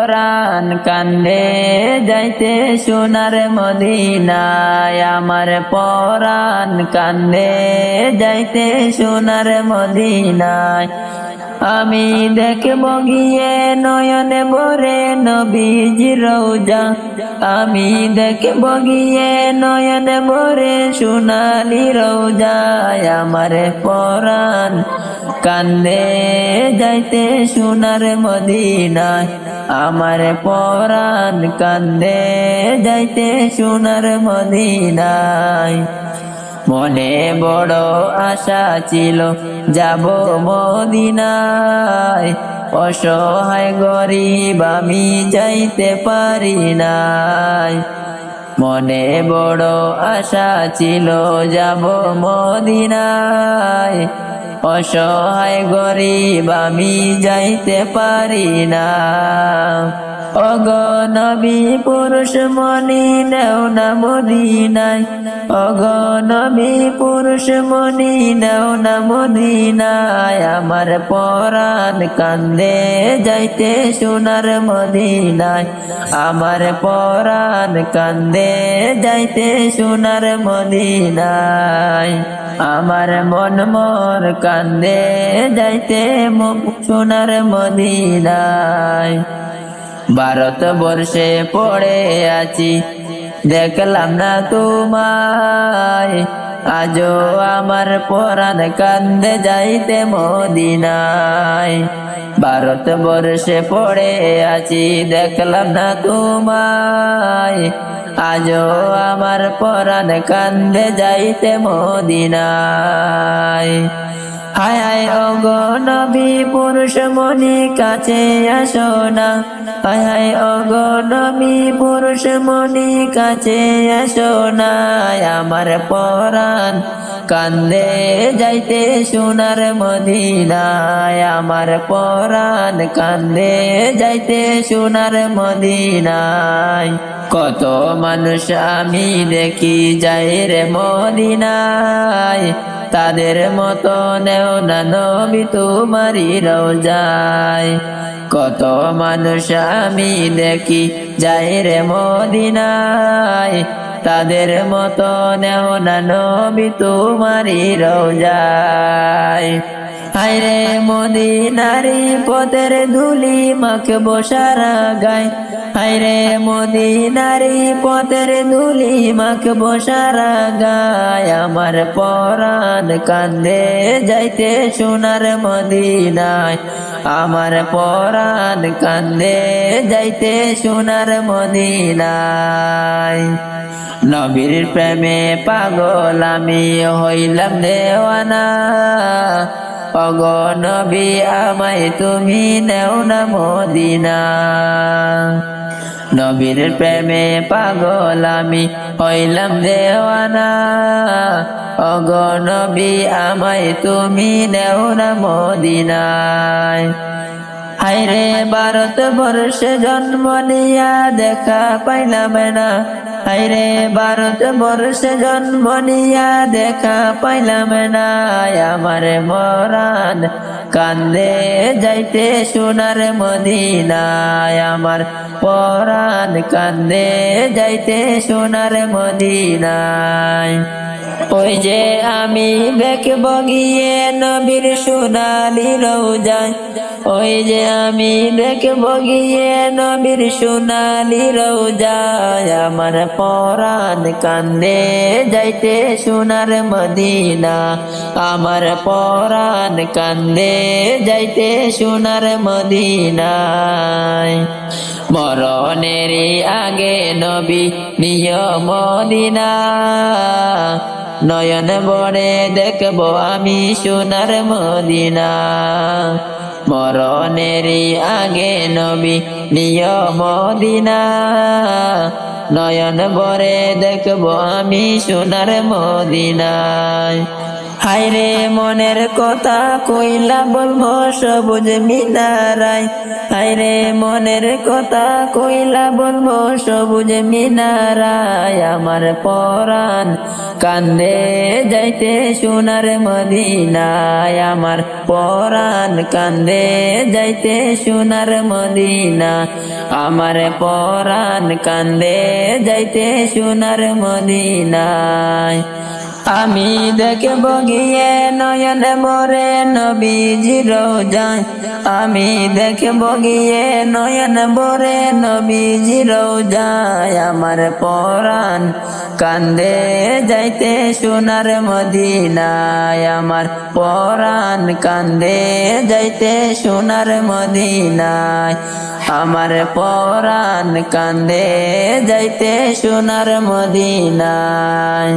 পরাণ কান্দে যাইতে সোনার মদিনায়, আমার পরাণ কান্দে যাইতে সোনার মদিনায়। আমি দেখব গিয়ে নয়নে ভরে নবীজির রওজা, আমি দেখব গিয়ে নয়নে ভরে সোনালি রওজায়, আমার পরাণ কান্দে যাইতে সোনার মদিনায়, আমার পরাণ কান্দে যাইতে সোনার মদিনায়। মনে বড় আশা ছিল যাব মদিনায়, অসহায় গরিব আমি যাইতে পারি নাই। মনে বড় আশা ছিল যাব মদিনায়, অসহায় গরিব আমি যাইতে পারি না। ওগো নবী পুরুষ মনি নেও না মদিনায়, ওগো নবী পুরুষ মনি নেও না মদিনায়, আমার পরাণ কান্দে যাইতে সোনার মদিনায়, আমার পরাণ কান্দে যাইতে সোনার মদিনায়। আমার মন মোর কান্দে যাইতে সোনার মদিনায়। ভারতবর্ষে পড়ে আছি দেখলাম না তোমায়, আজও আমার পরাণ কান্দে যাইতে মদিনায়। ভারতবর্ষে পড়ে আছি দেখলাম না তোমায়, আজও আমার পরাণ কান্দে যাইতে মদিনায়। হায় হায় ওগো নবী পুরুষ মনি কাছে আসো না, হায় হায় ওগো নবী পুরুষ মনি কাছে আসো না, আমার পরাণ কান্দে যাইতে সোনার মদিনায়, আমার পরাণ কান্দে যাইতে সোনার মদিনায়। কত মানুষ আমি দেখি যাই রে মদিনায়, তাদের মতো নেও না নবী তোমারি রওজায়। কত মানুষ আমি দেখি যাই রে মদিনায়, তাদের মতো নেও না নবী তোমারি রওজায়। হায়রে মদিনারি পথের ধুলি মাখবো সারা গায়, হায়রে মদিনারি পথের ধুলি মাখবো সারা গায়, আমার পরাণ কান্দে যাইতে সোনার মদিনায়, আমার পরাণ কান্দে যাইতে সোনার মদিনায়। নবীর প্রেমে পাগল আমি হইলাম দেওয়ানা, ওগো নবী আমায় তুমি নেও না মদিনা। নবীর প্রেমে পাগল আমি হইলাম দেওয়ানা, ওগো নবী আমায় তুমি নেও না মদিনায়। হায়রে ভারতবর্ষে জন্ম নিয়া দেখা পাইলাম না, হায়রে ভারতবর্ষে জন্ম নিয়া দেখা পাইলাম না, আমার পরাণ কান্দে যাইতে সোনার মদিনায়, আমার পরাণ কান্দে যাইতে সোনার মদিনায়। ওই যে আমি দেখব গিয়ে নবীর সোনালি রওজায়, ওই যে আমি দেখব গিয়ে নবীর সোনালি রওজায়, আমার পরাণ কান্দে যাইতে সোনার মদিনা, আমার পরাণ কান্দে যাইতে সোনার মদিনায়। মরণেরই আগে নবী নিয় মদিনা, নয়ন ভরে দেখব আমি সোনার মদিনা। মরণেরই আগে নবী নিয় মদিনা, নয়ন ভরে দেখব আমি সোনার মদিনায়। হায়রে মনের কথা কইলা বলবো সবুজ মিনারায়, হায়রে মনের কথা কইলা বলবো সবুজ মিনারায়। আমার পরাণ কান্দে যাইতে সোনার মদিনায়, আমার পরাণ কান্দে যাইতে সোনার মদিনা, আমার পরাণ কান্দে যাইতে সোনার মদিনায়। আমি দেখব গিয়ে নয়ন ভরে নবীজির রওজায়, আমি দেখব গিয়ে নয়ন ভরে নবীজির রওজায়। আমার পরাণ কান্দে যাইতে সোনার মদিনায়, আমার পরাণ কান্দে যাইতে সোনার মদিনায়, আমার পরাণ কান্দে যাইতে সোনার মদিনায়।